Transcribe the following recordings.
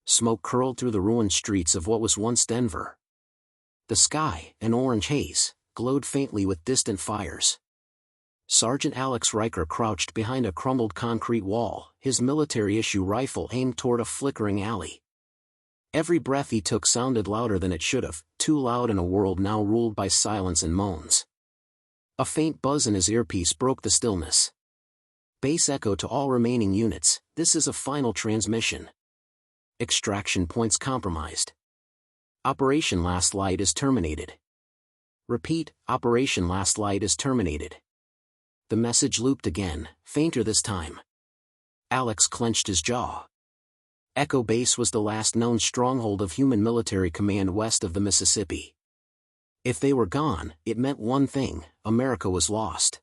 Smoke curled through the ruined streets of what was once Denver. The sky, an orange haze, glowed faintly with distant fires. Sergeant Alex Riker crouched behind a crumbled concrete wall, his military-issue rifle aimed toward a flickering alley. Every breath he took sounded louder than it should have, too loud in a world now ruled by silence and moans. A faint buzz in his earpiece broke the stillness. Base echo to all remaining units, this is a final transmission. Extraction points compromised. Operation Last Light is terminated. Repeat, Operation Last Light is terminated. The message looped again, fainter this time. Alex clenched his jaw. Echo Base was the last known stronghold of human military command west of the Mississippi. If they were gone, it meant one thing: America was lost.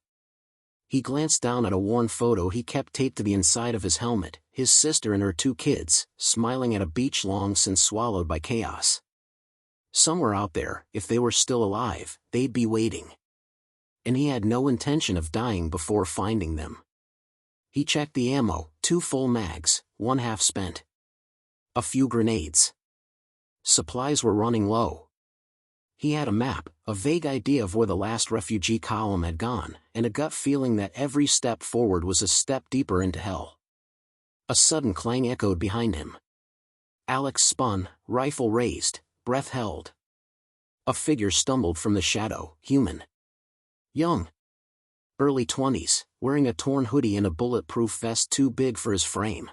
He glanced down at a worn photo he kept taped to the inside of his helmet, his sister and her 2 kids, smiling at a beach long since swallowed by chaos. Somewhere out there, if they were still alive, they'd be waiting. And he had no intention of dying before finding them. He checked the ammo, 2 full mags, 1 half spent. A few grenades. Supplies were running low. He had a map, a vague idea of where the last refugee column had gone, and a gut feeling that every step forward was a step deeper into hell. A sudden clang echoed behind him. Alex spun, rifle raised, breath held. A figure stumbled from the shadow, human. Young. Early 20s, wearing a torn hoodie and a bulletproof vest too big for his frame.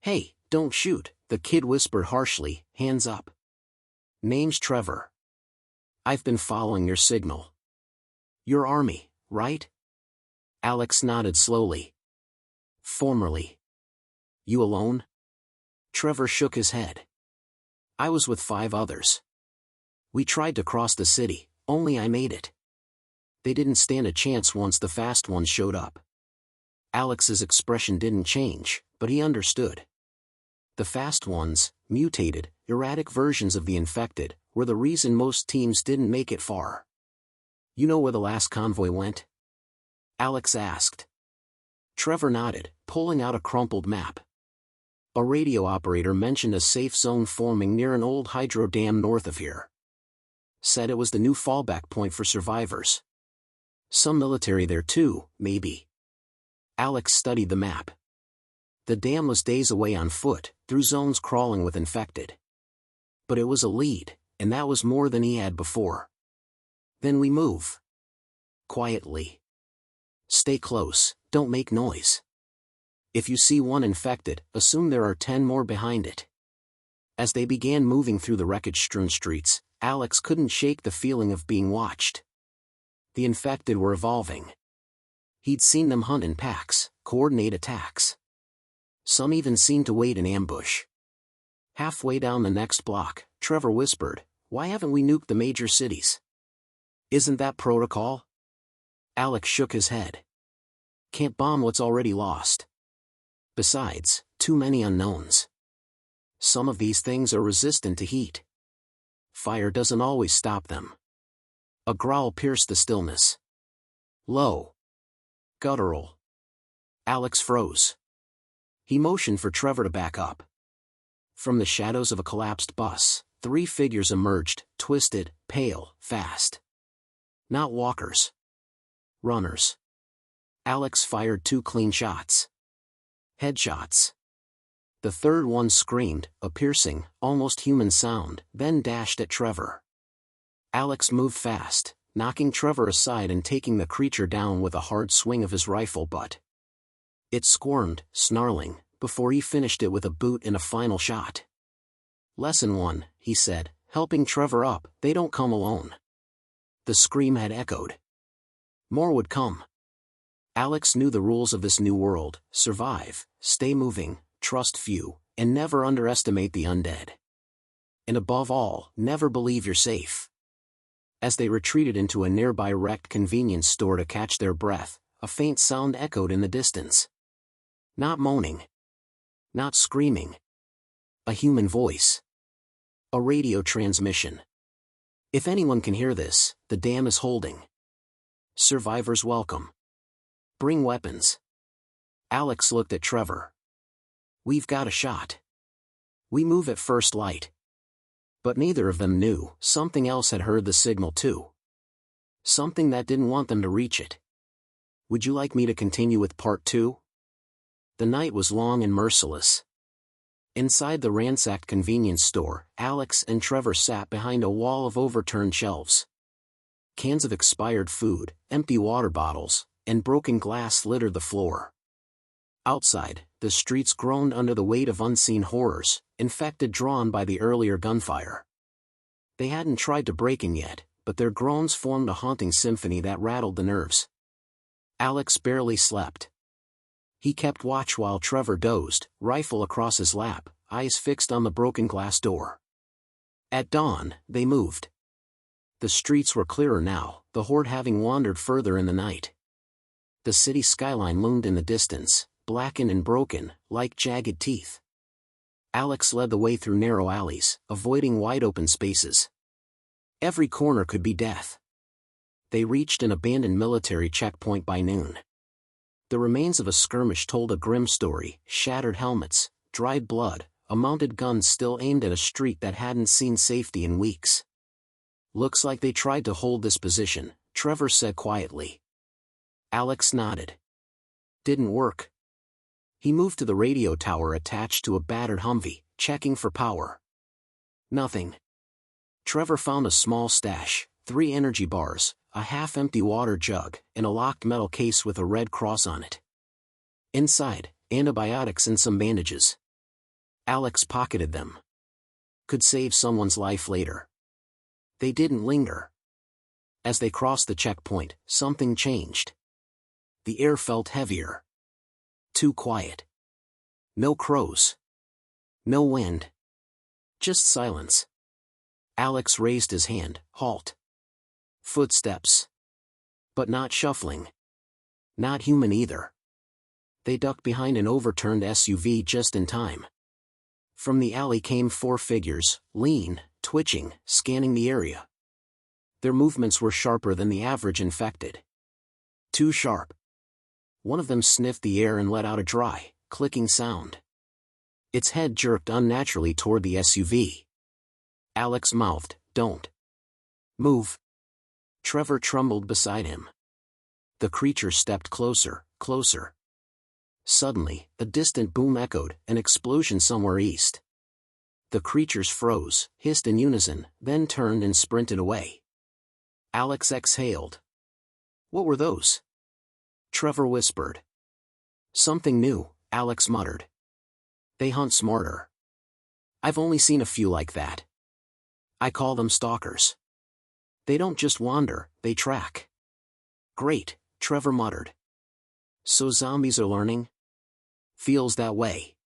"Hey, don't shoot," the kid whispered harshly, hands up. "Name's Trevor. I've been following your signal." "Your army, right?" Alex nodded slowly. "Formerly." "You alone?" Trevor shook his head. "I was with 5 others. We tried to cross the city, only I made it. They didn't stand a chance once the fast ones showed up." Alex's expression didn't change, but he understood. The fast ones, mutated, erratic versions of the infected, were the reason most teams didn't make it far. "You know where the last convoy went?" Alex asked. Trevor nodded, pulling out a crumpled map. A radio operator mentioned a safe zone forming near an old hydro dam north of here. Said it was the new fallback point for survivors. Some military there too, maybe. Alex studied the map. The dam was days away on foot, through zones crawling with infected. But it was a lead, and that was more than he had before. "Then we move. Quietly. Stay close, don't make noise. If you see one infected, assume there are 10 more behind it." As they began moving through the wreckage-strewn streets, Alex couldn't shake the feeling of being watched. The infected were evolving. He'd seen them hunt in packs, coordinate attacks. Some even seemed to wait in ambush. Halfway down the next block, Trevor whispered, "Why haven't we nuked the major cities?" "Isn't that protocol?" Alex shook his head. "Can't bomb what's already lost. Besides, too many unknowns. Some of these things are resistant to heat. Fire doesn't always stop them." A growl pierced the stillness. Low. Guttural. Alex froze. He motioned for Trevor to back up. From the shadows of a collapsed bus, 3 figures emerged, twisted, pale, fast. Not walkers. Runners. Alex fired 2 clean shots. Headshots. The third one screamed, a piercing, almost human sound, then dashed at Trevor. Alex moved fast, knocking Trevor aside and taking the creature down with a hard swing of his rifle butt. It squirmed, snarling, before he finished it with a boot and a final shot. "Lesson 1, he said, helping Trevor up, they don't come alone." The scream had echoed. More would come. Alex knew the rules of this new world: survive, stay moving, trust few, and never underestimate the undead. And above all, never believe you're safe. As they retreated into a nearby wrecked convenience store to catch their breath, a faint sound echoed in the distance. Not moaning. Not screaming. A human voice. A radio transmission. "If anyone can hear this, the dam is holding. Survivors welcome. Bring weapons." Alex looked at Trevor. "We've got a shot." We move at first light. But neither of them knew something else had heard the signal too. Something that didn't want them to reach it. Would you like me to continue with part 2? The night was long and merciless. Inside the ransacked convenience store, Alex and Trevor sat behind a wall of overturned shelves. Cans of expired food, empty water bottles, and broken glass littered the floor. Outside, the streets groaned under the weight of unseen horrors, infected drawn by the earlier gunfire. They hadn't tried to break in yet, but their groans formed a haunting symphony that rattled the nerves. Alex barely slept. He kept watch while Trevor dozed, rifle across his lap, eyes fixed on the broken glass door. At dawn, they moved. The streets were clearer now, the horde having wandered further in the night. The city skyline loomed in the distance, blackened and broken, like jagged teeth. Alex led the way through narrow alleys, avoiding wide-open spaces. Every corner could be death. They reached an abandoned military checkpoint by noon. The remains of a skirmish told a grim story: shattered helmets, dried blood, a mounted gun still aimed at a street that hadn't seen safety in weeks. "Looks like they tried to hold this position," Trevor said quietly. Alex nodded. "Didn't work." He moved to the radio tower attached to a battered Humvee, checking for power. Nothing. Trevor found a small stash, 3 energy bars, a half-empty water jug, and a locked metal case with a red cross on it. Inside, antibiotics and some bandages. Alex pocketed them. Could save someone's life later. They didn't linger. As they crossed the checkpoint, something changed. The air felt heavier. Too quiet. No crows. No wind. Just silence. Alex raised his hand. Halt. Footsteps. But not shuffling. Not human either. They ducked behind an overturned SUV just in time. From the alley came 4 figures, lean, twitching, scanning the area. Their movements were sharper than the average infected. Too sharp. One of them sniffed the air and let out a dry, clicking sound. Its head jerked unnaturally toward the SUV. Alex mouthed, "Don't move." Trevor trembled beside him. The creature stepped closer, closer. Suddenly, a distant boom echoed, an explosion somewhere east. The creatures froze, hissed in unison, then turned and sprinted away. Alex exhaled. "What were those?" Trevor whispered. "Something new," Alex muttered. "They hunt smarter. I've only seen a few like that. I call them stalkers. They don't just wander, they track." "Great," Trevor muttered. "So zombies are learning?" "Feels that way."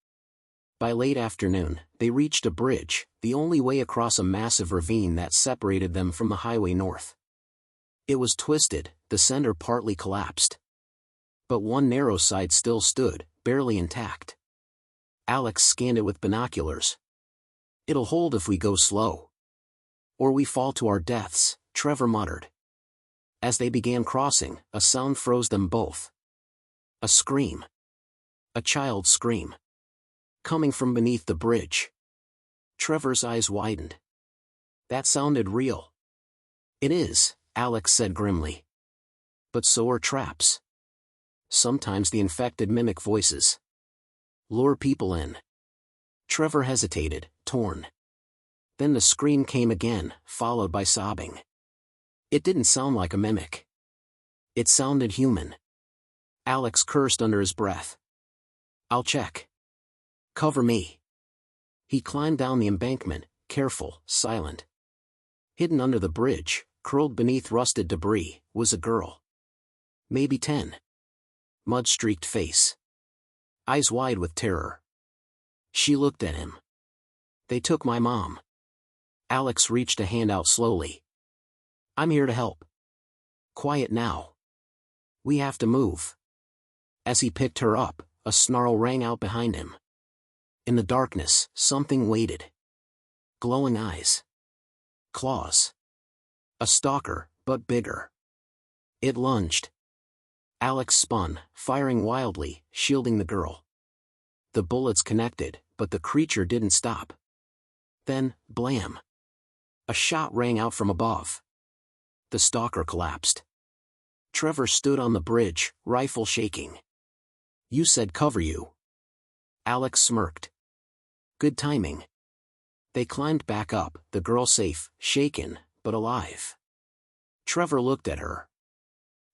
By late afternoon, they reached a bridge, the only way across a massive ravine that separated them from the highway north. It was twisted, the center partly collapsed. But one narrow side still stood, barely intact. Alex scanned it with binoculars. "It'll hold if we go slow. Or we fall to our deaths," Trevor muttered. As they began crossing, a sound froze them both. A scream. A child's scream. Coming from beneath the bridge. Trevor's eyes widened. "That sounded real." "It is," Alex said grimly. "But so are traps. Sometimes the infected mimic voices. Lure people in." Trevor hesitated, torn. Then the scream came again, followed by sobbing. It didn't sound like a mimic. It sounded human. Alex cursed under his breath. "I'll check. Cover me." He climbed down the embankment, careful, silent. Hidden under the bridge, curled beneath rusted debris, was a girl. Maybe 10. Mud-streaked face. Eyes wide with terror. She looked at him. "They took my mom." Alex reached a hand out slowly. "I'm here to help. Quiet now. We have to move." As he picked her up, a snarl rang out behind him. In the darkness, something waited. Glowing eyes. Claws. A stalker, but bigger. It lunged. Alex spun, firing wildly, shielding the girl. The bullets connected, but the creature didn't stop. Then, blam! A shot rang out from above. The stalker collapsed. Trevor stood on the bridge, rifle shaking. "You said cover you." Alex smirked. "Good timing." They climbed back up, the girl safe, shaken, but alive. Trevor looked at her.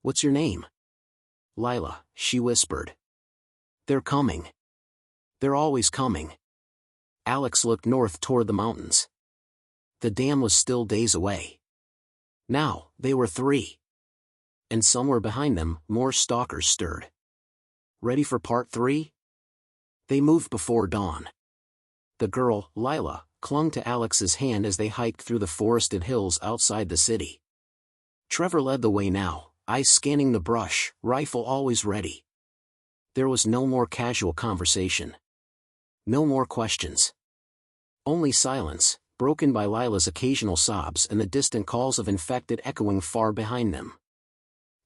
"What's your name?" "Lila," she whispered. "They're coming. They're always coming." Alex looked north toward the mountains. The dam was still days away. Now, they were 3. And somewhere behind them, more stalkers stirred. Ready for part 3? They moved before dawn. The girl, Lila, clung to Alex's hand as they hiked through the forested hills outside the city. Trevor led the way now, eyes scanning the brush, rifle always ready. There was no more casual conversation. No more questions. Only silence, broken by Lila's occasional sobs and the distant calls of infected echoing far behind them.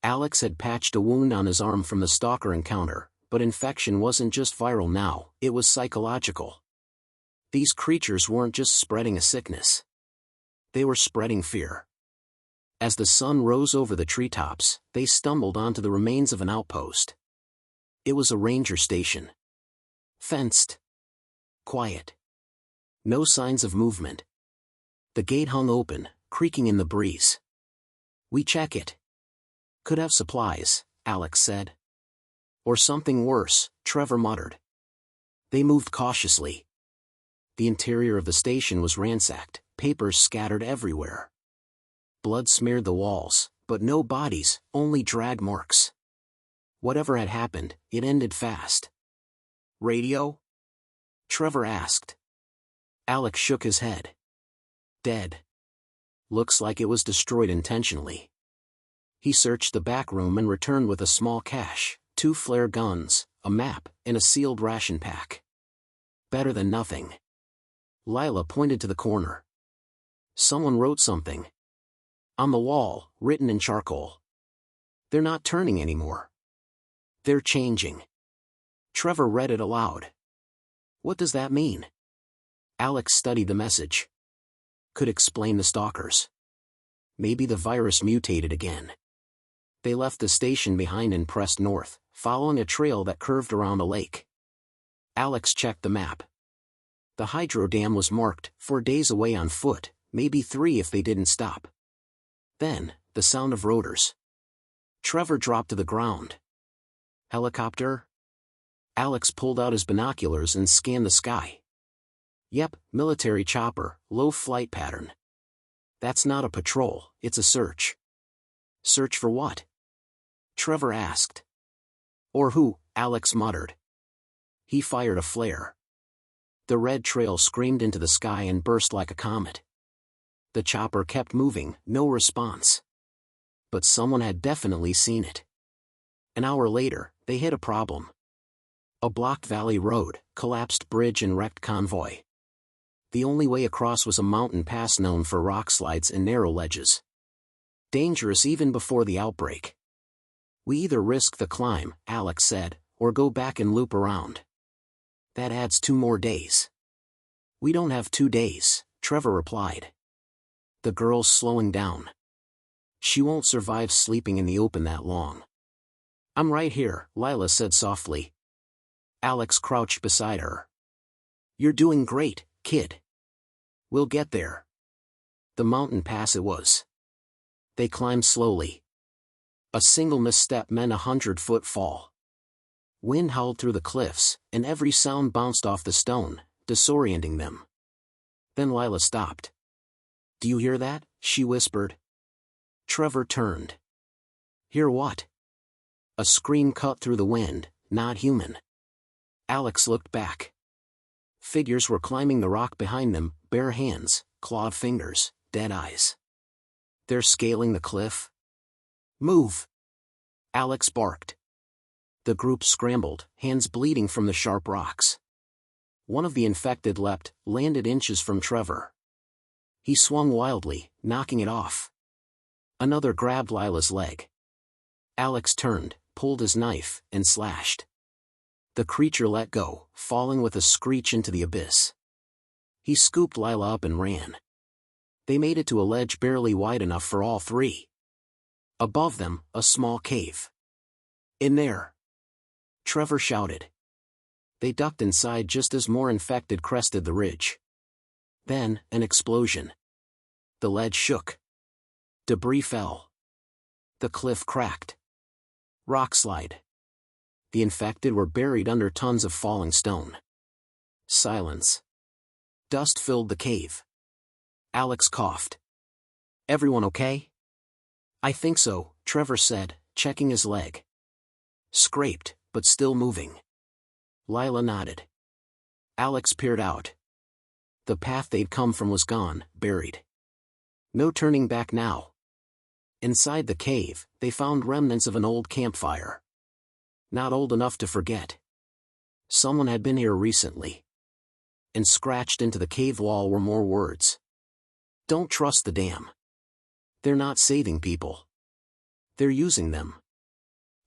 Alex had patched a wound on his arm from the stalker encounter, but infection wasn't just viral now, it was psychological. These creatures weren't just spreading a sickness. They were spreading fear. As the sun rose over the treetops, they stumbled onto the remains of an outpost. It was a ranger station. Fenced. Quiet. No signs of movement. The gate hung open, creaking in the breeze. "We check it." "Could have supplies," Alex said. "Or something worse," Trevor muttered. They moved cautiously. The interior of the station was ransacked, papers scattered everywhere. Blood smeared the walls, but no bodies, only drag marks. Whatever had happened, it ended fast. "Radio?" Trevor asked. Alex shook his head. "Dead. Looks like it was destroyed intentionally." He searched the back room and returned with a small cache, 2 flare guns, a map, and a sealed ration pack. Better than nothing. Lila pointed to the corner. Someone wrote something. On the wall, written in charcoal. "They're not turning anymore. They're changing." Trevor read it aloud. "What does that mean?" Alex studied the message. Could explain the stalkers. Maybe the virus mutated again. They left the station behind and pressed north, following a trail that curved around a lake. Alex checked the map. The hydro dam was marked, 4 days away on foot, maybe 3 if they didn't stop. Then, the sound of rotors. Trevor dropped to the ground. "Helicopter?" Alex pulled out his binoculars and scanned the sky. "Yep, military chopper, low flight pattern." "That's not a patrol, it's a search." "Search for what?" Trevor asked. "Or who?" Alex muttered. He fired a flare. The red trail screamed into the sky and burst like a comet. The chopper kept moving, no response. But someone had definitely seen it. An hour later, they hit a problem. A blocked valley road, collapsed bridge and wrecked convoy. The only way across was a mountain pass known for rock slides and narrow ledges. Dangerous even before the outbreak. "We either risk the climb," Alex said, "or go back and loop around. That adds 2 more days." "We don't have 2 days," Trevor replied. The girl's slowing down. She won't survive sleeping in the open that long. "I'm right here," Lila said softly. Alex crouched beside her. "You're doing great, kid. We'll get there." The mountain pass it was. They climbed slowly. A single misstep meant a 100-foot fall. Wind howled through the cliffs, and every sound bounced off the stone, disorienting them. Then Lila stopped. "Do you hear that?" she whispered. Trevor turned. "Hear what?" A scream cut through the wind, not human. Alex looked back. Figures were climbing the rock behind them, bare hands, clawed fingers, dead eyes. "They're scaling the cliff." "Move!" Alex barked. The group scrambled, hands bleeding from the sharp rocks. One of the infected leapt, landed inches from Trevor. He swung wildly, knocking it off. Another grabbed Lila's leg. Alex turned, pulled his knife, and slashed. The creature let go, falling with a screech into the abyss. He scooped Lila up and ran. They made it to a ledge barely wide enough for all three. Above them, a small cave. "In there!" Trevor shouted. They ducked inside just as more infected crested the ridge. Then, an explosion. The ledge shook. Debris fell. The cliff cracked. Rockslide. The infected were buried under tons of falling stone. Silence. Dust filled the cave. Alex coughed. "Everyone okay?" "I think so," Trevor said, checking his leg. "Scraped, but still moving." Lila nodded. Alex peered out. The path they'd come from was gone, buried. No turning back now. Inside the cave, they found remnants of an old campfire. Not old enough to forget. Someone had been here recently. And scratched into the cave wall were more words. "Don't trust the dam. They're not saving people. They're using them."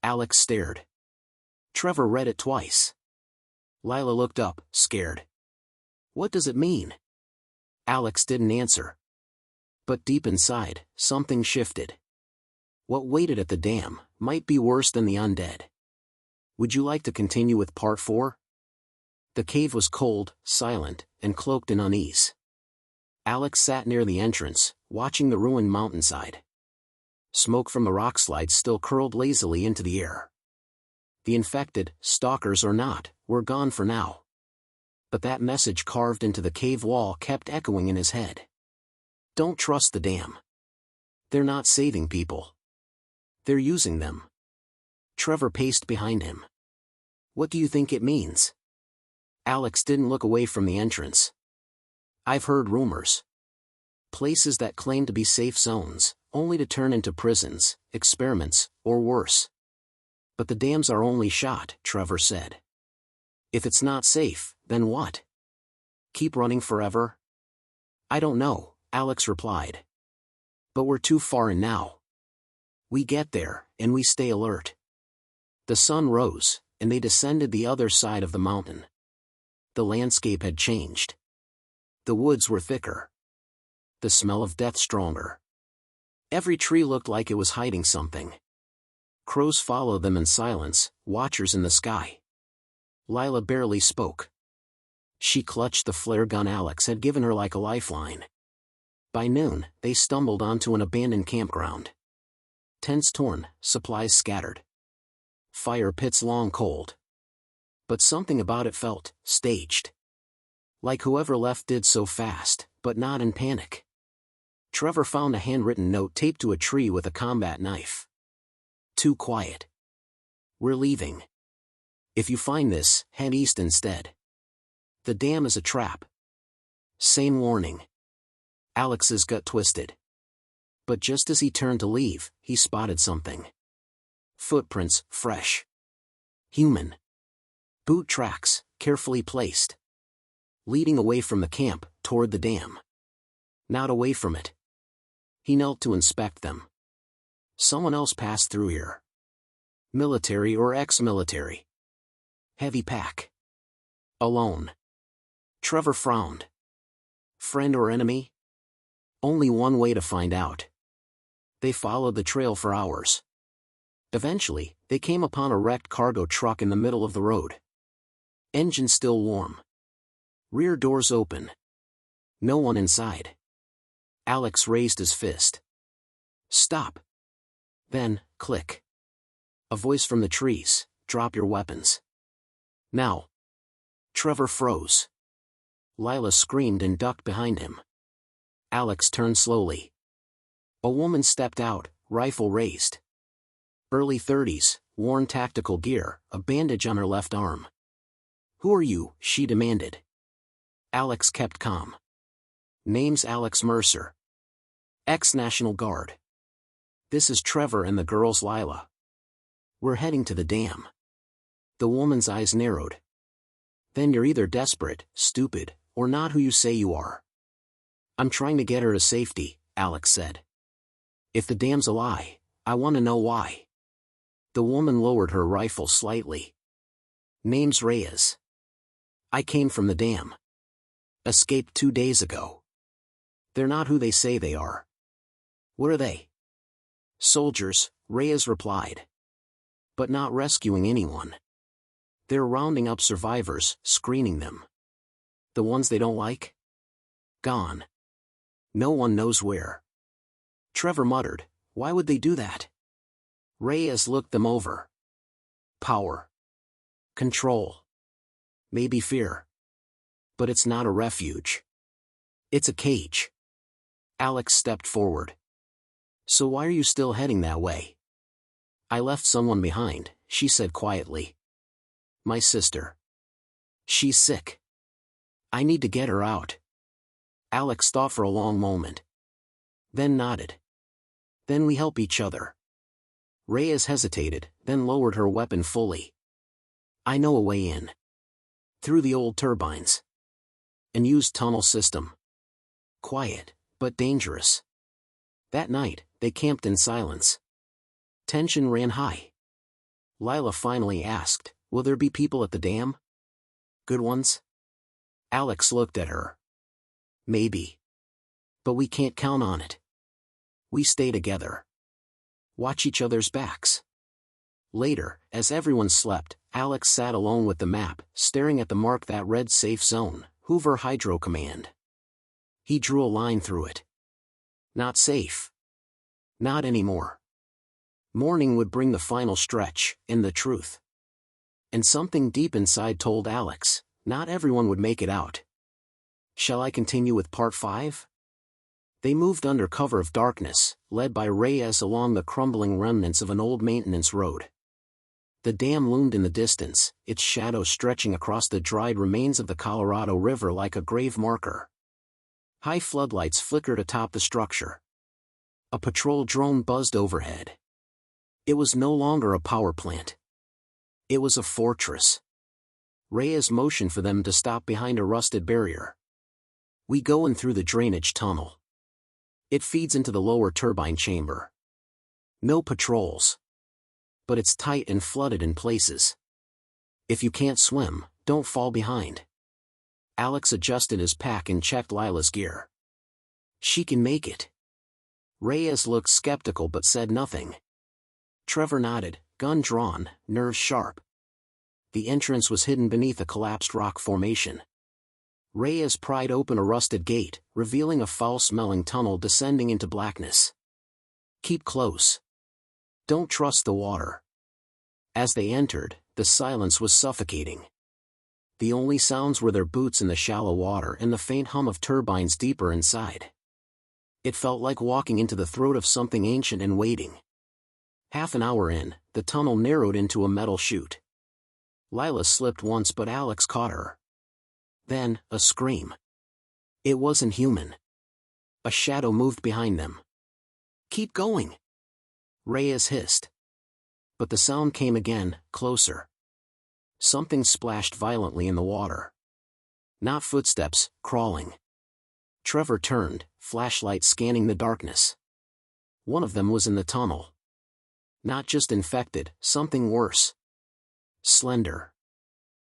Alex stared. Trevor read it twice. Lila looked up, scared. "What does it mean?" Alex didn't answer. But deep inside, something shifted. What waited at the dam might be worse than the undead. Would you like to continue with part 4? The cave was cold, silent, and cloaked in unease. Alex sat near the entrance, watching the ruined mountainside. Smoke from the rockslide still curled lazily into the air. The infected, stalkers or not, were gone for now. But that message carved into the cave wall kept echoing in his head. "Don't trust the dam. They're not saving people. They're using them." Trevor paced behind him. "What do you think it means?" Alex didn't look away from the entrance. "I've heard rumors. Places that claim to be safe zones, only to turn into prisons, experiments, or worse. But the dams are only shot," Trevor said. "If it's not safe, then what? Keep running forever?" "I don't know," Alex replied. "But we're too far in now. We get there, and we stay alert." The sun rose, and they descended the other side of the mountain. The landscape had changed. The woods were thicker. The smell of death stronger. Every tree looked like it was hiding something. Crows followed them in silence, watchers in the sky. Lila barely spoke. She clutched the flare gun Alex had given her like a lifeline. By noon, they stumbled onto an abandoned campground. Tents torn, supplies scattered. Fire pits long cold. But something about it felt staged. Like whoever left did so fast, but not in panic. Trevor found a handwritten note taped to a tree with a combat knife. "Too quiet. We're leaving. If you find this, head east instead. The dam is a trap." Same warning. Alex's gut twisted. But just as he turned to leave, he spotted something. Footprints, fresh. Human. Boot tracks, carefully placed. Leading away from the camp, toward the dam. Not away from it. He knelt to inspect them. Someone else passed through here. Military or ex-military. Heavy pack. Alone. Trevor frowned. Friend or enemy? Only one way to find out. They followed the trail for hours. Eventually, they came upon a wrecked cargo truck in the middle of the road. Engine still warm. Rear doors open. No one inside. Alex raised his fist. "Stop." Then, click. A voice from the trees, "Drop your weapons. Now." Trevor froze. Lila screamed and ducked behind him. Alex turned slowly. A woman stepped out, rifle raised. Early 30s, worn tactical gear, a bandage on her left arm. "Who are you?" she demanded. Alex kept calm. "Name's Alex Mercer. Ex-National Guard. This is Trevor and the girl's Lila. We're heading to the dam." The woman's eyes narrowed. "Then you're either desperate, stupid, or not who you say you are." "I'm trying to get her to safety," Alex said. "If the dam's a lie, I want to know why." The woman lowered her rifle slightly. "Name's Reyes. I came from the dam." Escaped 2 days ago. They're not who they say they are. What are they? Soldiers, Reyes replied. But not rescuing anyone. They're rounding up survivors, screening them. The ones they don't like? Gone. No one knows where. Trevor muttered, why would they do that? Reyes looked them over. Power. Control. Maybe fear. But it's not a refuge. It's a cage. Alex stepped forward. So why are you still heading that way? I left someone behind, she said quietly. My sister. She's sick. I need to get her out. Alex thought for a long moment. Then nodded. Then we help each other. Reyes hesitated, then lowered her weapon fully. I know a way in. Through the old turbines. An used tunnel system. Quiet, but dangerous. That night, they camped in silence. Tension ran high. Lila finally asked, will there be people at the dam? Good ones? Alex looked at her. Maybe. But we can't count on it. We stay together. Watch each other's backs. Later, as everyone slept, Alex sat alone with the map, staring at the mark that read Safe Zone, Hoover Hydro Command. He drew a line through it. Not safe. Not anymore. Morning would bring the final stretch, and the truth. And something deep inside told Alex, not everyone would make it out. Shall I continue with part 5? They moved under cover of darkness, led by Reyes along the crumbling remnants of an old maintenance road. The dam loomed in the distance, its shadow stretching across the dried remains of the Colorado River like a grave marker. High floodlights flickered atop the structure. A patrol drone buzzed overhead. It was no longer a power plant. It was a fortress. Reyes motioned for them to stop behind a rusted barrier. We go in through the drainage tunnel. It feeds into the lower turbine chamber. No patrols. But it's tight and flooded in places. If you can't swim, don't fall behind. Alex adjusted his pack and checked Lila's gear. She can make it. Reyes looked skeptical but said nothing. Trevor nodded, gun drawn, nerves sharp. The entrance was hidden beneath a collapsed rock formation. Reyes pried open a rusted gate, revealing a foul-smelling tunnel descending into blackness. Keep close. Don't trust the water. As they entered, the silence was suffocating. The only sounds were their boots in the shallow water and the faint hum of turbines deeper inside. It felt like walking into the throat of something ancient and waiting. Half an hour in, the tunnel narrowed into a metal chute. Lila slipped once but Alex caught her. Then, a scream. It wasn't human. A shadow moved behind them. Keep going! Reyes hissed. But the sound came again, closer. Something splashed violently in the water. Not footsteps, crawling. Trevor turned, flashlight scanning the darkness. One of them was in the tunnel. Not just infected, something worse. Slender.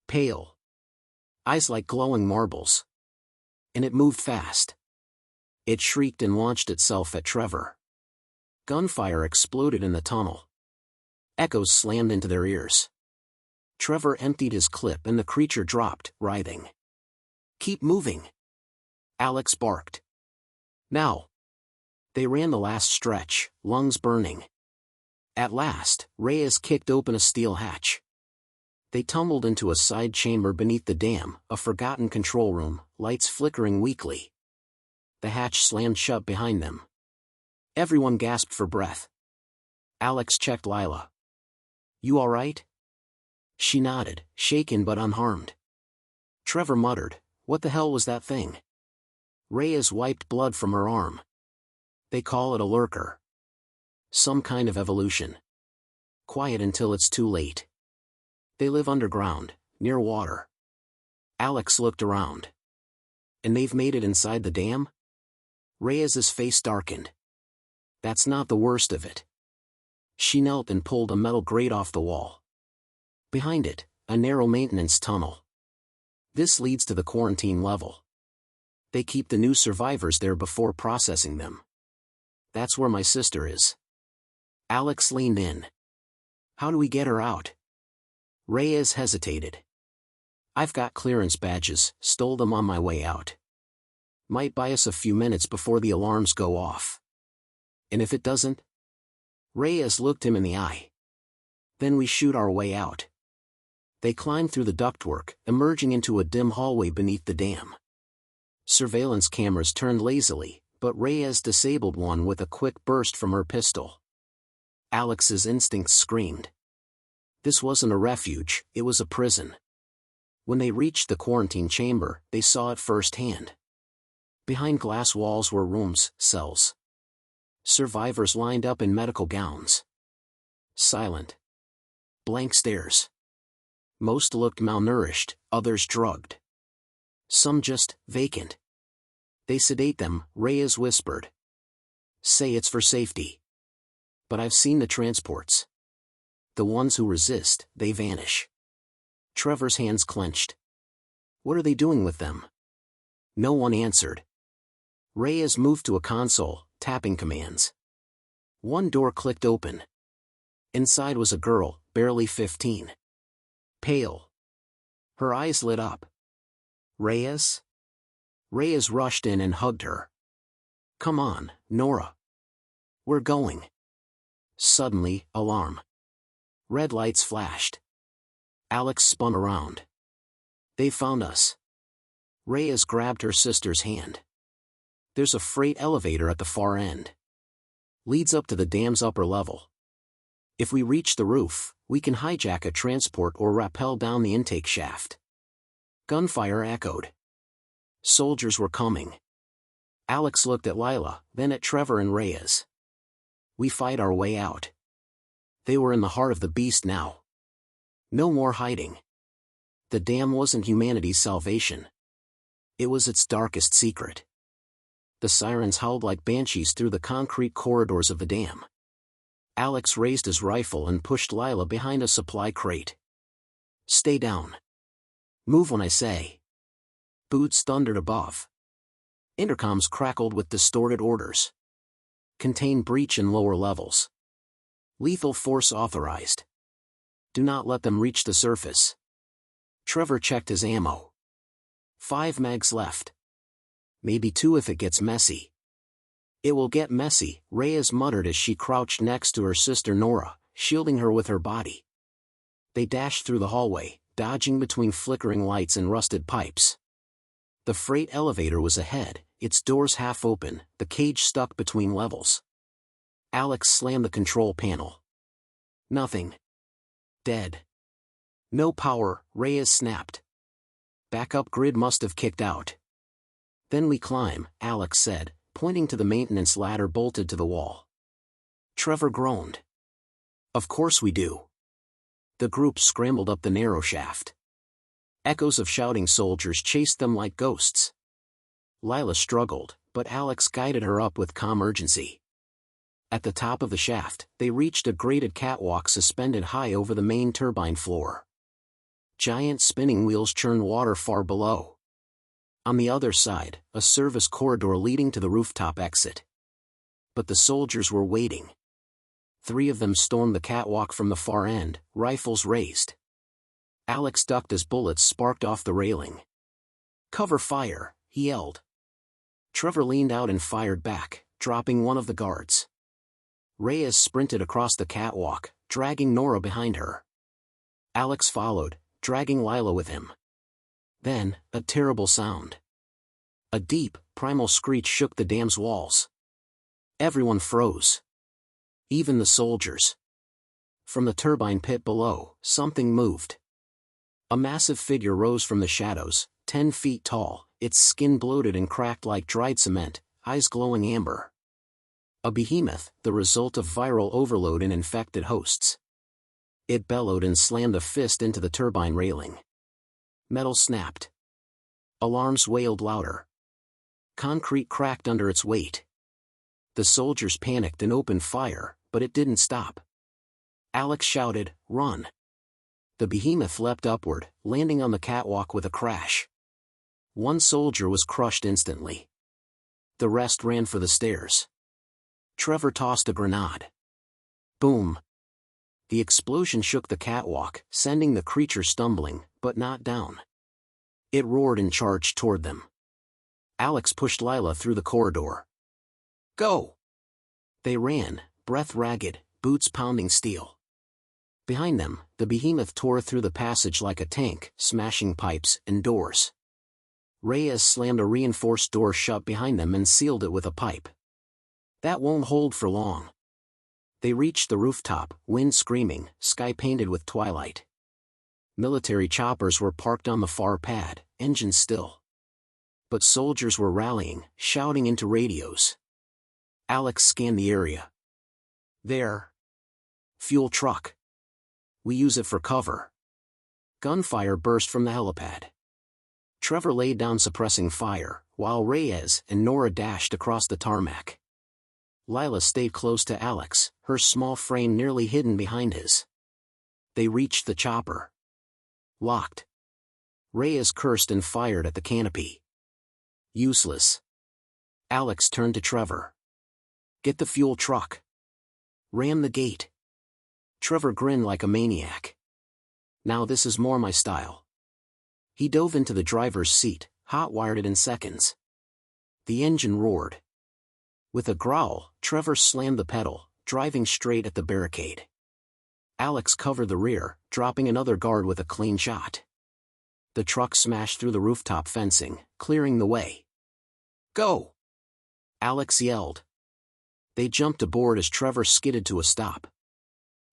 Pale. Eyes like glowing marbles. And it moved fast. It shrieked and launched itself at Trevor. Gunfire exploded in the tunnel. Echoes slammed into their ears. Trevor emptied his clip and the creature dropped, writhing. Keep moving. Alex barked. Now. They ran the last stretch, lungs burning. At last, Reyes kicked open a steel hatch. They tumbled into a side chamber beneath the dam, a forgotten control room, lights flickering weakly. The hatch slammed shut behind them. Everyone gasped for breath. Alex checked Lila. You all right? She nodded, shaken but unharmed. Trevor muttered, what the hell was that thing? Reyes wiped blood from her arm. They call it a lurker. Some kind of evolution. Quiet until it's too late. They live underground, near water. Alex looked around. And they've made it inside the dam? Reyes's face darkened. That's not the worst of it. She knelt and pulled a metal grate off the wall. Behind it, a narrow maintenance tunnel. This leads to the quarantine level. They keep the new survivors there before processing them. That's where my sister is. Alex leaned in. How do we get her out? Reyes hesitated. I've got clearance badges, stole them on my way out. Might buy us a few minutes before the alarms go off. And if it doesn't? Reyes looked him in the eye. Then we shoot our way out. They climbed through the ductwork, emerging into a dim hallway beneath the dam. Surveillance cameras turned lazily, but Reyes disabled one with a quick burst from her pistol. Alex's instincts screamed. This wasn't a refuge, it was a prison. When they reached the quarantine chamber, they saw it firsthand. Behind glass walls were rooms, cells. Survivors lined up in medical gowns. Silent. Blank stares. Most looked malnourished, others drugged. Some just vacant. They sedate them, Reyes whispered. Say it's for safety. But I've seen the transports. The ones who resist, they vanish. Trevor's hands clenched. What are they doing with them? No one answered. Reyes moved to a console, tapping commands. One door clicked open. Inside was a girl, barely 15. Pale. Her eyes lit up. Reyes? Reyes rushed in and hugged her. Come on, Nora. We're going. Suddenly, alarm. Red lights flashed. Alex spun around. They found us. Reyes grabbed her sister's hand. There's a freight elevator at the far end. Leads up to the dam's upper level. If we reach the roof, we can hijack a transport or rappel down the intake shaft. Gunfire echoed. Soldiers were coming. Alex looked at Lila, then at Trevor and Reyes. We fight our way out. They were in the heart of the beast now. No more hiding. The dam wasn't humanity's salvation. It was its darkest secret. The sirens howled like banshees through the concrete corridors of the dam. Alex raised his rifle and pushed Lila behind a supply crate. Stay down. Move when I say. Boots thundered above. Intercoms crackled with distorted orders. Contain breach in lower levels. Lethal force authorized. Do not let them reach the surface. Trevor checked his ammo. 5 mags left. Maybe 2 if it gets messy. It will get messy, Reyes muttered as she crouched next to her sister Nora, shielding her with her body. They dashed through the hallway, dodging between flickering lights and rusted pipes. The freight elevator was ahead, its doors half open, the cage stuck between levels. Alex slammed the control panel. Nothing. Dead. No power, Reyes snapped. Backup grid must have kicked out. Then we climb, Alex said, pointing to the maintenance ladder bolted to the wall. Trevor groaned. Of course we do. The group scrambled up the narrow shaft. Echoes of shouting soldiers chased them like ghosts. Lila struggled, but Alex guided her up with calm urgency. At the top of the shaft, they reached a grated catwalk suspended high over the main turbine floor. Giant spinning wheels churned water far below. On the other side, a service corridor leading to the rooftop exit. But the soldiers were waiting. 3 of them stormed the catwalk from the far end, rifles raised. Alex ducked as bullets sparked off the railing. Cover fire, he yelled. Trevor leaned out and fired back, dropping one of the guards. Reyes sprinted across the catwalk, dragging Nora behind her. Alex followed, dragging Lila with him. Then, a terrible sound. A deep, primal screech shook the dam's walls. Everyone froze. Even the soldiers. From the turbine pit below, something moved. A massive figure rose from the shadows, 10 feet tall, its skin bloated and cracked like dried cement, eyes glowing amber. A behemoth, the result of viral overload in infected hosts. It bellowed and slammed a fist into the turbine railing. Metal snapped. Alarms wailed louder. Concrete cracked under its weight. The soldiers panicked and opened fire, but it didn't stop. Alex shouted, "Run!" The behemoth leapt upward, landing on the catwalk with a crash. One soldier was crushed instantly. The rest ran for the stairs. Trevor tossed a grenade. Boom! The explosion shook the catwalk, sending the creature stumbling, but not down. It roared and charged toward them. Alex pushed Lila through the corridor. Go! They ran, breath ragged, boots pounding steel. Behind them, the behemoth tore through the passage like a tank, smashing pipes and doors. Reyes slammed a reinforced door shut behind them and sealed it with a pipe. That won't hold for long. They reached the rooftop, wind screaming, sky painted with twilight. Military choppers were parked on the far pad, engines still. But soldiers were rallying, shouting into radios. Alex scanned the area. There. Fuel truck. We use it for cover. Gunfire burst from the helipad. Trevor laid down suppressing fire, while Reyes and Nora dashed across the tarmac. Lila stayed close to Alex, her small frame nearly hidden behind his. They reached the chopper. Locked. Reyes cursed and fired at the canopy. Useless. Alex turned to Trevor. Get the fuel truck. Ram the gate. Trevor grinned like a maniac. Now this is more my style. He dove into the driver's seat, hot-wired it in seconds. The engine roared. With a growl, Trevor slammed the pedal, driving straight at the barricade. Alex covered the rear, dropping another guard with a clean shot. The truck smashed through the rooftop fencing, clearing the way. Go! Alex yelled. They jumped aboard as Trevor skidded to a stop.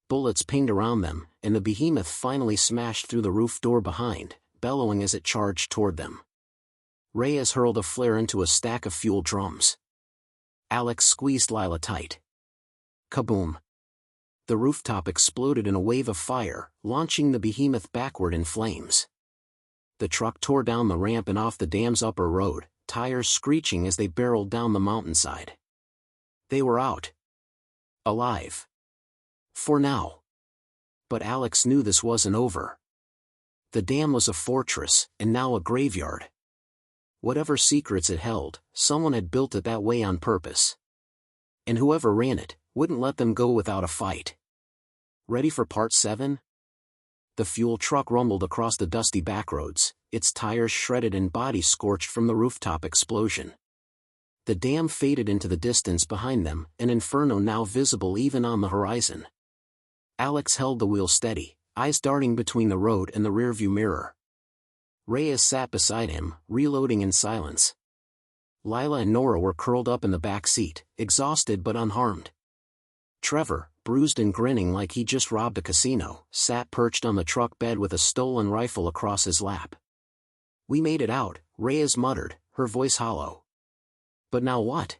Bullets pinged around them, and the behemoth finally smashed through the roof door behind, bellowing as it charged toward them. Reyes hurled a flare into a stack of fuel drums. Alex squeezed Lila tight. Kaboom! The rooftop exploded in a wave of fire, launching the behemoth backward in flames. The truck tore down the ramp and off the dam's upper road, tires screeching as they barreled down the mountainside. They were out. Alive. For now. But Alex knew this wasn't over. The dam was a fortress, and now a graveyard. Whatever secrets it held, someone had built it that way on purpose. And whoever ran it, wouldn't let them go without a fight. Ready for part 7? The fuel truck rumbled across the dusty backroads, its tires shredded and body scorched from the rooftop explosion. The dam faded into the distance behind them, an inferno now visible even on the horizon. Alex held the wheel steady, eyes darting between the road and the rearview mirror. Reyes sat beside him, reloading in silence. Lila and Nora were curled up in the back seat, exhausted but unharmed. Trevor, bruised and grinning like he just robbed a casino, sat perched on the truck bed with a stolen rifle across his lap. We made it out, Reyes muttered, her voice hollow. But now what?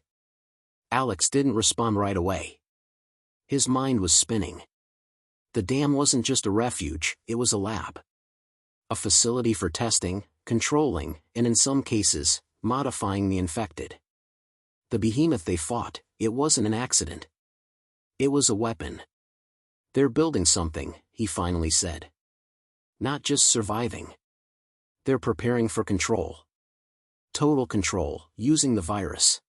Alex didn't respond right away. His mind was spinning. The dam wasn't just a refuge, it was a lab. A facility for testing, controlling, and in some cases, modifying the infected. The behemoth they fought, it wasn't an accident. It was a weapon. They're building something, he finally said. Not just surviving. They're preparing for control. Total control, using the virus.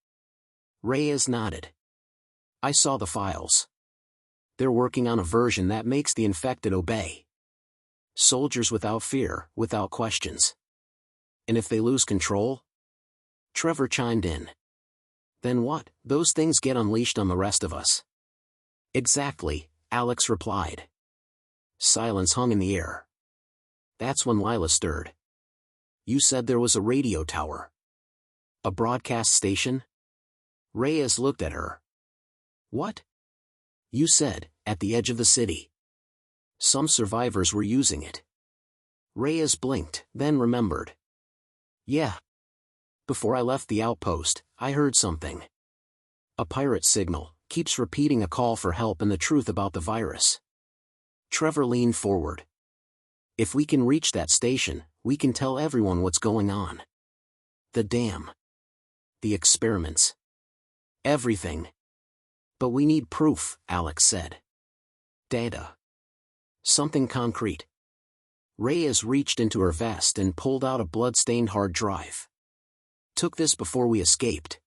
Reyes nodded. I saw the files. They're working on a version that makes the infected obey. Soldiers without fear, without questions. And if they lose control? Trevor chimed in. Then what? Those things get unleashed on the rest of us. Exactly, Alex replied. Silence hung in the air. That's when Lila stirred. You said there was a radio tower. A broadcast station? Reyes looked at her. What? You said, at the edge of the city. Some survivors were using it. Reyes blinked, then remembered. Yeah. Before I left the outpost, I heard something. A pirate signal, keeps repeating a call for help and the truth about the virus. Trevor leaned forward. If we can reach that station, we can tell everyone what's going on. The dam. The experiments. Everything. But we need proof, Alex said. Data. Something concrete. Reyes reached into her vest and pulled out a blood-stained hard drive. Took this before we escaped.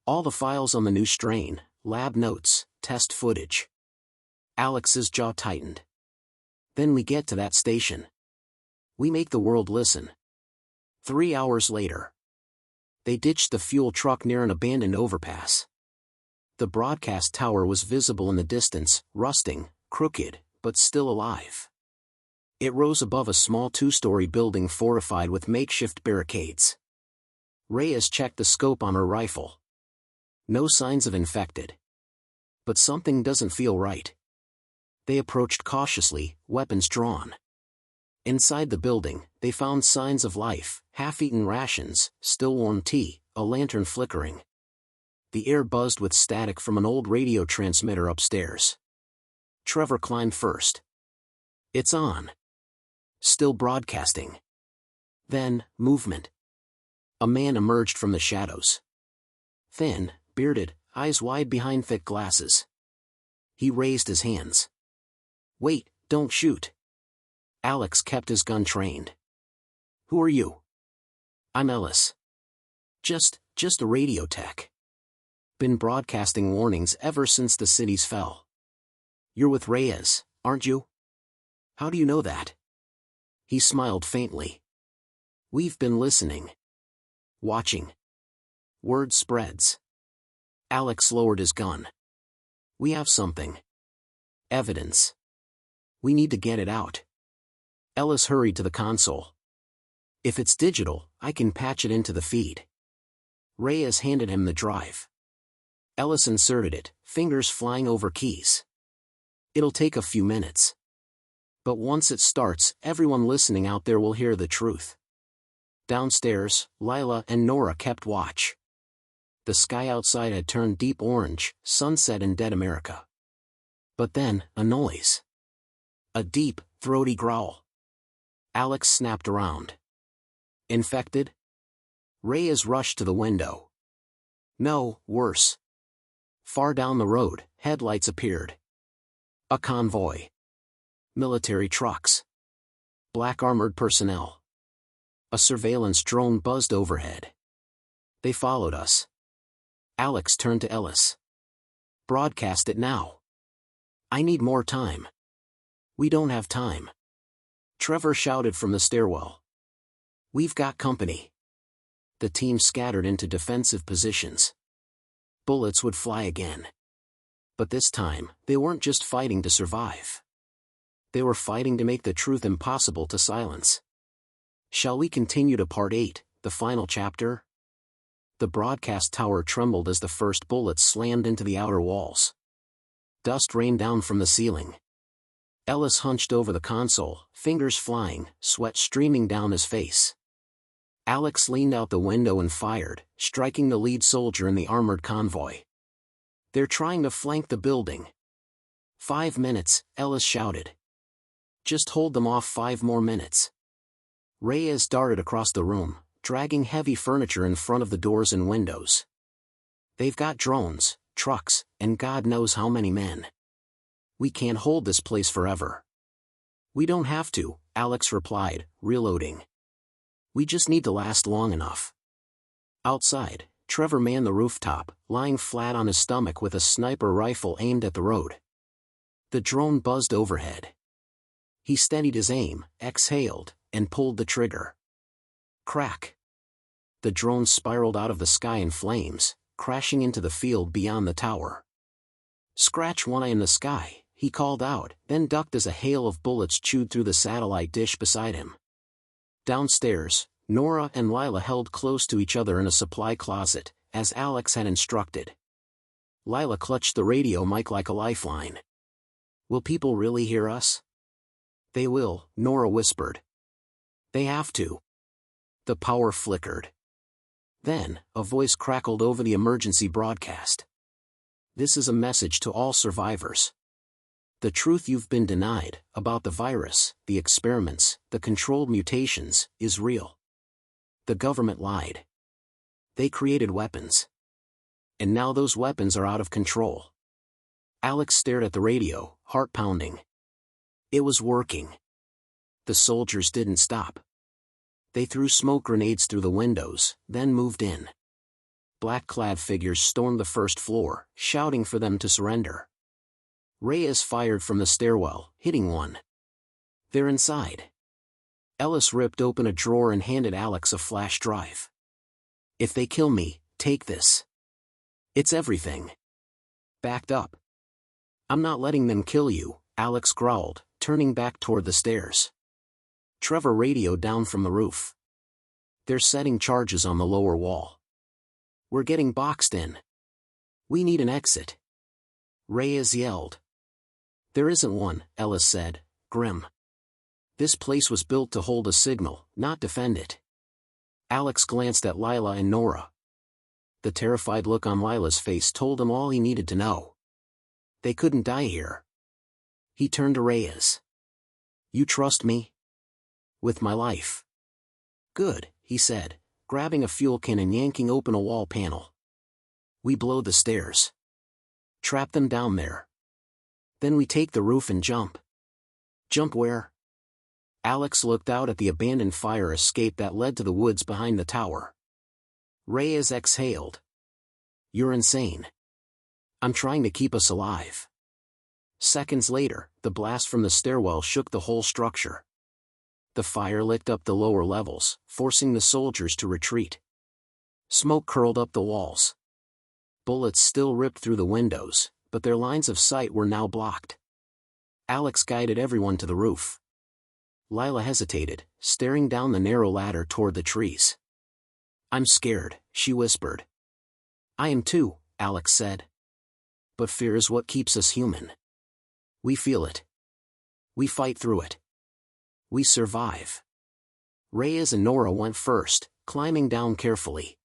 All the files on the new strain, lab notes, test footage. Alex's jaw tightened. Then we get to that station. We make the world listen. 3 hours later. They ditched the fuel truck near an abandoned overpass. The broadcast tower was visible in the distance, rusting, crooked, but still alive. It rose above a small 2-story building fortified with makeshift barricades. Reyes checked the scope on her rifle. No signs of infected. But something doesn't feel right. They approached cautiously, weapons drawn. Inside the building, they found signs of life, half-eaten rations, still-warm tea, a lantern flickering. The air buzzed with static from an old radio transmitter upstairs. Trevor climbed first. It's on. Still broadcasting. Then, movement. A man emerged from the shadows. Thin, bearded, eyes wide behind thick glasses. He raised his hands. Wait, don't shoot. Alex kept his gun trained. Who are you? I'm Ellis. Just a radio tech. Been broadcasting warnings ever since the cities fell. You're with Reyes, aren't you? How do you know that? He smiled faintly. We've been listening. Watching. Word spreads. Alex lowered his gun. We have something. Evidence. We need to get it out. Ellis hurried to the console. If it's digital, I can patch it into the feed. Reyes handed him the drive. Ellis inserted it, fingers flying over keys. It'll take a few minutes. But once it starts, everyone listening out there will hear the truth. Downstairs, Lila and Nora kept watch. The sky outside had turned deep orange, sunset in dead America. But then, a noise. A deep, throaty growl. Alex snapped around. Infected? Reyes rushed to the window. No, worse. Far down the road, headlights appeared. A convoy. Military trucks. Black armored personnel. A surveillance drone buzzed overhead. They followed us. Alex turned to Ellis. Broadcast it now. I need more time. We don't have time. Trevor shouted from the stairwell. We've got company. The team scattered into defensive positions. Bullets would fly again. But this time, they weren't just fighting to survive. They were fighting to make the truth impossible to silence. Shall we continue to Part 8, the final chapter? The broadcast tower trembled as the first bullets slammed into the outer walls. Dust rained down from the ceiling. Ellis hunched over the console, fingers flying, sweat streaming down his face. Alex leaned out the window and fired, striking the lead soldier in the armored convoy. They're trying to flank the building. 5 minutes, Ellis shouted. Just hold them off 5 more minutes. Reyes darted across the room, dragging heavy furniture in front of the doors and windows. They've got drones, trucks, and God knows how many men. We can't hold this place forever. We don't have to, Alex replied, reloading. We just need to last long enough. Outside, Trevor manned the rooftop, lying flat on his stomach with a sniper rifle aimed at the road. The drone buzzed overhead. He steadied his aim, exhaled, and pulled the trigger. Crack. The drone spiraled out of the sky in flames, crashing into the field beyond the tower. Scratch one eye in the sky, he called out, then ducked as a hail of bullets chewed through the satellite dish beside him. Downstairs, Nora and Lila held close to each other in a supply closet, as Alex had instructed. Lila clutched the radio mic like a lifeline. Will people really hear us? They will, Nora whispered. They have to. The power flickered. Then, a voice crackled over the emergency broadcast. This is a message to all survivors. The truth you've been denied, about the virus, the experiments, the controlled mutations, is real. The government lied. They created weapons. And now those weapons are out of control. Alex stared at the radio, heart pounding. It was working. The soldiers didn't stop. They threw smoke grenades through the windows, then moved in. Black-clad figures stormed the first floor, shouting for them to surrender. Reyes fired from the stairwell, hitting one. They're inside. Ellis ripped open a drawer and handed Alex a flash drive. If they kill me, take this. It's everything. Backed up. I'm not letting them kill you, Alex growled, turning back toward the stairs. Trevor radioed down from the roof. They're setting charges on the lower wall. We're getting boxed in. We need an exit. Reyes yelled. There isn't one, Ellis said, grim. This place was built to hold a signal, not defend it. Alex glanced at Lila and Nora. The terrified look on Lila's face told him all he needed to know. They couldn't die here. He turned to Reyes. You trust me? With my life. Good, he said, grabbing a fuel can and yanking open a wall panel. We blow the stairs. Trap them down there. Then we take the roof and jump. Jump where? Alex looked out at the abandoned fire escape that led to the woods behind the tower. Reyes exhaled. You're insane. I'm trying to keep us alive. Seconds later, the blast from the stairwell shook the whole structure. The fire licked up the lower levels, forcing the soldiers to retreat. Smoke curled up the walls. Bullets still ripped through the windows, but their lines of sight were now blocked. Alex guided everyone to the roof. Lila hesitated, staring down the narrow ladder toward the trees. I'm scared, she whispered. I am too, Alex said. But fear is what keeps us human. We feel it. We fight through it. We survive. Reyes and Nora went first, climbing down carefully.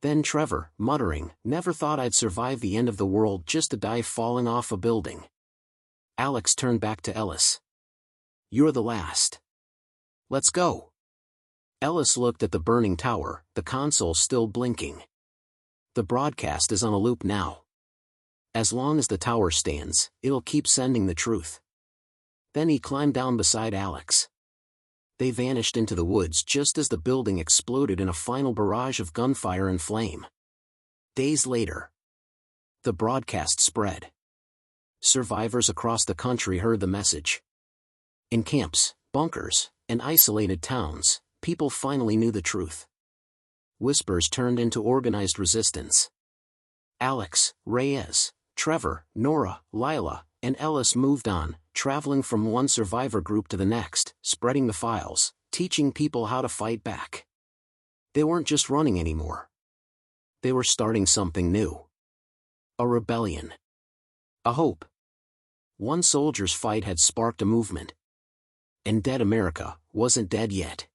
Then Trevor, muttering, never thought I'd survive the end of the world just to die falling off a building. Alex turned back to Ellis. You're the last. Let's go. Ellis looked at the burning tower, the console still blinking. The broadcast is on a loop now. As long as the tower stands, it'll keep sending the truth. Then he climbed down beside Alex. They vanished into the woods just as the building exploded in a final barrage of gunfire and flame. Days later, the broadcast spread. Survivors across the country heard the message. In camps, bunkers, and isolated towns, people finally knew the truth. Whispers turned into organized resistance. Alex, Reyes, Trevor, Nora, Lila, and Ellis moved on, traveling from one survivor group to the next, spreading the files, teaching people how to fight back. They weren't just running anymore. They were starting something new. A rebellion. A hope. One soldier's fight had sparked a movement. And dead America wasn't dead yet.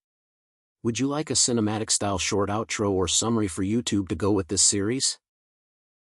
Would you like a cinematic-style short outro or summary for YouTube to go with this series?